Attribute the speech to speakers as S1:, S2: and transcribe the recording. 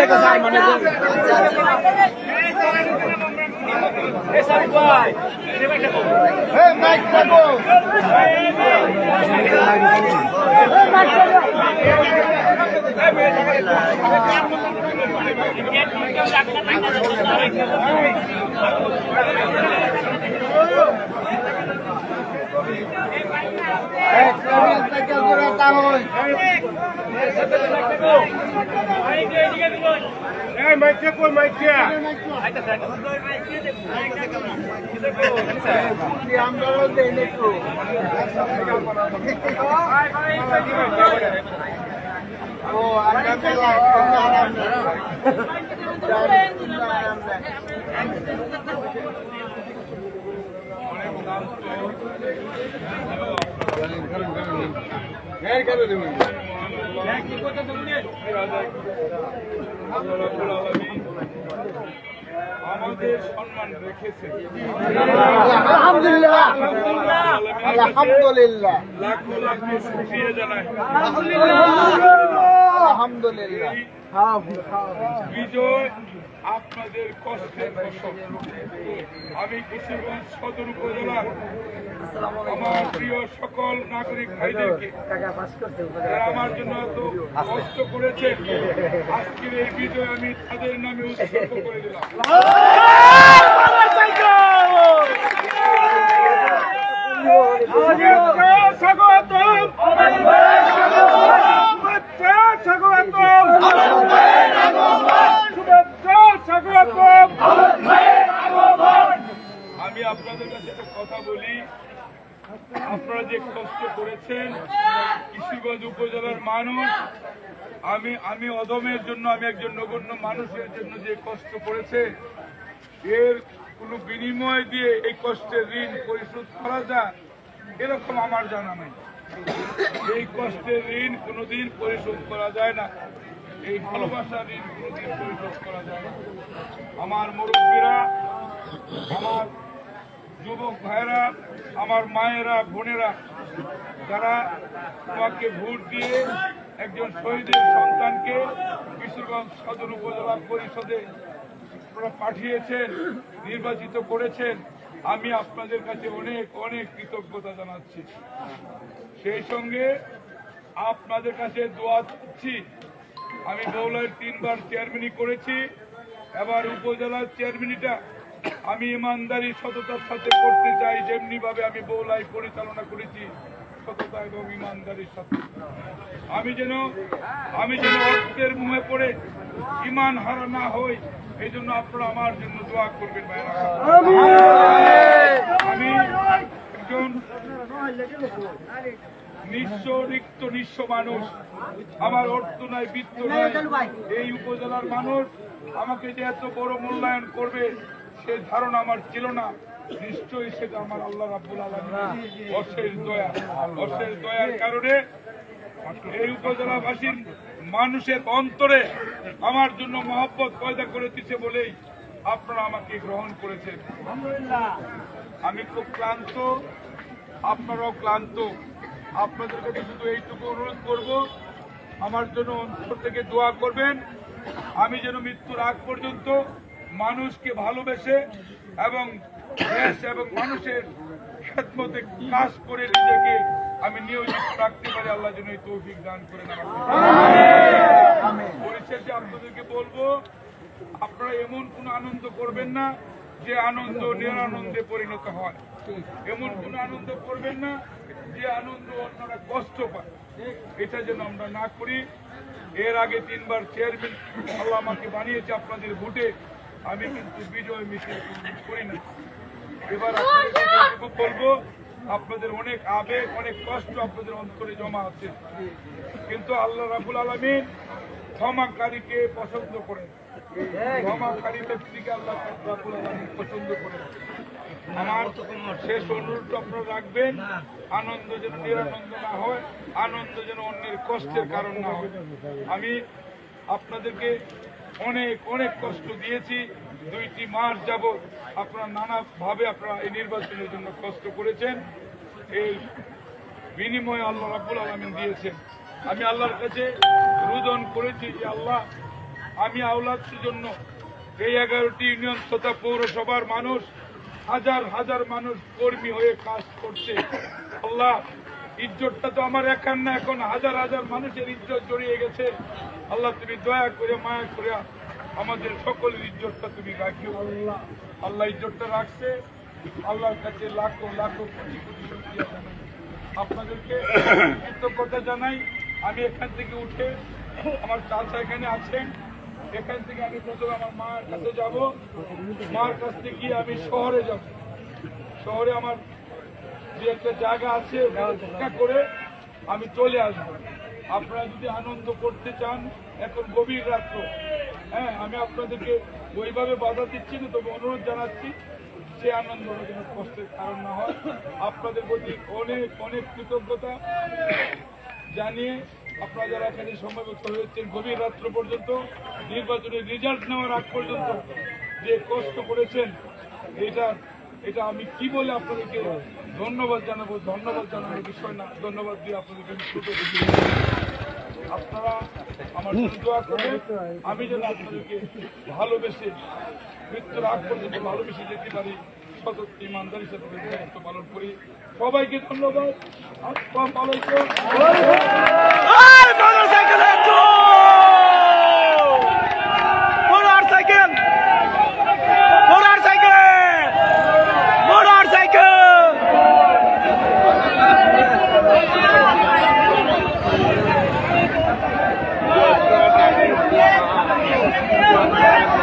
S1: থেকে স্যার মানে
S2: আমাদের সম্মান রেখেছে।
S1: আলহামদুলিল্লাহ আলহামদুলিল্লাহ
S2: লাখো লাখো শুকরিয়া জানাই।
S1: আলহামদুলিল্লাহ
S2: বিজয় আপনাদের কষ্টের ফসল। আমি কিশোরগঞ্জ সদর উপজেলার আমার প্রিয় সকল নাগরিক ভাইদেরকে যারা আমার জন্য এত কষ্ট করেছেন, আজকের এই বিজয় আমি তাদের নামে উৎসর্গ করে দিলাম। আমি আপনাদের কাছে একটা কথা বলি, আপনারা যে কষ্ট করেছেন কিশোরগঞ্জ উপজেলার মানুষ, আমি অদমের জন্য, আমি একজন নগণ্য মানুষের জন্য যে কষ্ট করেছে, এর কোনো বিনিময় দিয়ে এই কষ্টের ঋণ পরিশোধ করা যায় এরকম আমার জানা নেই। এই কষ্টের ঋণ কোনোদিন পরিশোধ করা যায় না, এই ভালোবাসার ঋণ কোনোদিন পরিশোধ করা যায় না। আমার মুরব্বীরা, আমার যুবক ভাইরা, আমার মায়েরা, বোনেরা, যারা তোমাকে ভোট দিয়ে একজন শহীদের সন্তানকে কিশোরগঞ্জ সদর উপজেলা পরিষদে পাঠিয়েছেন, নির্বাচিত করেছেন, আমি আপনাদের কাছে অনেক অনেক কৃতজ্ঞতা জানাচ্ছি। সেই সঙ্গে আপনাদের কাছে দোয়া চাচ্ছি। আমি বৌলায় 3 বার চেয়ারম্যানই করেছি, এবার উপজেলার চেয়ারম্যানটা আমি ইমানদারি সততার সাথে করতে চাই, যেমনি ভাবে আমি বৌলাই পরিচালনা করেছি সততা এবং ইমানদারির সাথে। আমি যেন অর্থের মুহে পড়ে ইমান হারা না হই, এই জন্য আপনারা আমার জন্য দোয়া করবেন ভাইরা। আমি একজন নিঃস্ব মানুষ, আমার অর্থ নাই, বৃত্ত নাই। এই উপজেলার মানুষ আমাকে যে এত বড় মূল্যায়ন করবে সে ধারণা আমার ছিল না। নিশ্চয়ই সেটা আমার আল্লাহ রাব্বুল আলামিনের অশেষ দয়া। অশেষ দয়ার কারণে এই উপজেলাবাসীর মানুষের অন্তরে আমার জন্য মহব্বত পয়দা করে দিচ্ছে বলেই আপনারা আমাকে গ্রহণ করেছেন। আমি খুব ক্লান্ত, আপনারাও ক্লান্ত। আপনাদের কাছে শুধু এইটুকু অনুরোধ করব, আমার জন্য অন্তর থেকে দোয়া করবেন। আমি যেন মৃত্যুর আগ পর্যন্ত মানুষকে ভালোবেসে এবং দেশ এবং মানুষের খেদমতে কাজ করে নিজেকে আমি নিয়োজিত রাখতে পারি। আল্লাহ যেন এই তৌফিক দান করেন। পরিশেষে আপনাদেরকে বলবো, আপনারা এমন কোন আনন্দ করবেন না যে আনন্দ নিরানন্দে পরিণত হয়। এমন কোন আনন্দ করবেন না যে আনন্দ অন্যরা কষ্ট পায়। এটা যেন আমরা না করি। এর আগে 3 বার চেয়ারম্যান আল্লাহ আমাকে বানিয়েছে আপনাদের ভোটে, আমি কিন্তু বিজয় মিছিল করি না। এবার আপনাদেরকে বলবো, আপনাদের অনেক আবেগ, অনেক কষ্ট আপনাদের অন্তরে জমা আছে, কিন্তু আল্লাহ রাব্বুল আলামিন ক্ষমাকারীকে পছন্দ করেন। ক্ষমাকারী ব্যক্তিকে আল্লাহ রাব্বুল আলামিন পছন্দ করেন। আমার শেষ অনুরোধ আপনারা রাখবেন, আনন্দ যেন নিরানন্দ না হয়, আনন্দ যেন অন্যের কষ্টের কারণ না হয়। আমি আপনাদেরকে অনেক অনেক কষ্ট দিয়েছি। 2টি মাস যাবৎ আপনারা নানাভাবে আপনারা এই নির্বাচনের জন্য কষ্ট করেছেন। এই বিনিময়ে আল্লাহ রাব্বুল আলামিন দিয়েছেন। আমি আল্লাহর কাছে রোদন করেছি যে আল্লাহ, আমি আওলাদদের জন্য এই 11টি ইউনিয়ন তথা পৌরসভার মানুষ, হাজার হাজার মানুষ কর্মী হয়ে কাজ করছে। আল্লাহ, ইজ্জতটা তো আমার একার না, এখন হাজার হাজার মানুষের ইজ্জত জড়িয়ে গেছে। আল্লাহ, তুমি দয়া করে মায়া করে আমাদের সকলের ইজ্জতটা তুমি রাখিও। আল্লাহ ইজ্জতটা রাখছে, আল্লাহর কাছে লাখো লাখো কোটি কোটি শুকরিয়া জানাই। আপনাদেরকে কৃতজ্ঞতা জানাই। আমি এখান থেকে উঠে, আমার চাচা এখানে আছেন, এখান থেকে আমি প্রথমে আমার মার কাছে যাব। মার কাছ থেকে গিয়ে আমি শহরে যাব। শহরে আমার যে একটা জায়গা আছে ওখানে করে আমি চলে আসবো। আপনারা যদি আনন্দ করতে চান, এখন গভীর রাত্র, হ্যাঁ, আমি আপনাদেরকে ওইভাবে বাধা দিচ্ছি না, তবে অনুরোধ জানাচ্ছি সে আনন্দ যেন কষ্টের কারণ না হয়। আপনাদের প্রতি অনেক অনেক কৃতজ্ঞতা জানিয়ে আপনারা যারা এখানে সমবেত হয়েছেন গভীর রাত্র পর্যন্ত, নির্বাচনের রেজাল্ট নেওয়ার আগ পর্যন্ত যে কষ্ট করেছেন, এটা আমি কি বলে আপনাদেরকে ধন্যবাদ জানাবো। ধন্যবাদ জানানোর বিষয় না, ধন্যবাদ দিয়ে আপনাদেরকে আপনারা আমার জন্য দোয়া করবেন। আমি যেন আপনাদেরকে ভালোবেসে মৃত্যুর আগ পর্যন্ত ভালোবেসে যেতে পারি, সতত ইমানদারি সাথে দায়িত্ব পালন করি। সবাইকে ধন্যবাদ। আসসালামু আলাইকুম।
S1: Yeah.